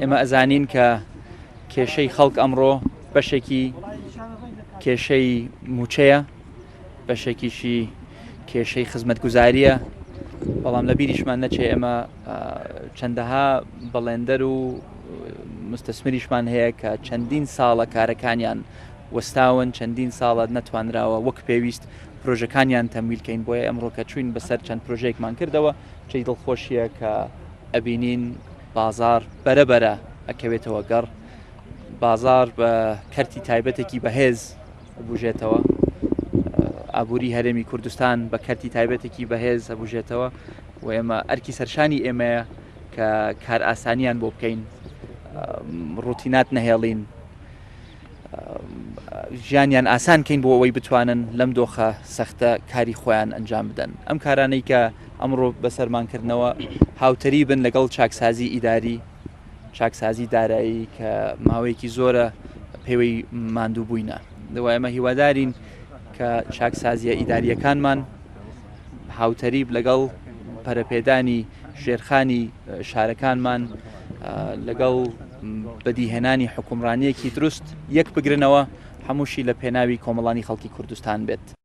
ئێمە ئەزانین کە کێشەی خەڵک ئەمڕۆ بەشێکی کێشەی موچەیە، بەشێکیشی کێشەی خزمەتگوزاریە، بەڵام لە بیریشمان نەچێ ئێمە چەندەها بەڵێندەر و مستەسمریشمان هەیە کە چەندین ساڵە کارەکانیان وەستاون، چەندین ساڵە نەتوانراوە وەک پێویست پرۆژەکانیان تەمویلکەین. بۆیە ئەمڕۆ کە چوین بەسەر چەند پرۆژەیەکمان کردەوە چەی دڵخۆشیە کە ئەبینین بازار بەرەبەرە ئەکەوێتەوە گەڕ، بازار بە کەرتی تایبەتێکی بەهێز بوژێتەوە، ئابووری هەرێمی کوردستان بە کەرتی تایبەتێکی بەهێز ئەبوژێتەوە و ئێمە ئەرکی سەرشانی ئێمەیە کە کار ئاسانیان بۆ بکەین، ڕوتینات نەهێڵین، ژیانیان ئاسانکەین بۆ ئەوەی بتوانن لەم دۆخە سەختە کاری خۆیان ئەنجام بدەن. ئەم کارانەی کە ئەمڕۆ بەسەرمانکردنەوە هاوتەری بن لەگەڵ چاکسازی ئیداری، چاکسازی دارایی کە ماوەیەکی زۆرە پێوەی ماندوو بووینە. دەوای ئەمە هیوادارین کە چاکسازیە ئیداریەکانمان هاوتەری لەگەڵ پەرەپێدانی ژێرخانی شارەکانمان لەگەڵ بەدیهێنانی حکومڕانیەکی دروست یەک بگرنەوە، هەمووشی لە پێناوی کۆمەڵانی خەڵکی کوردستان بێت.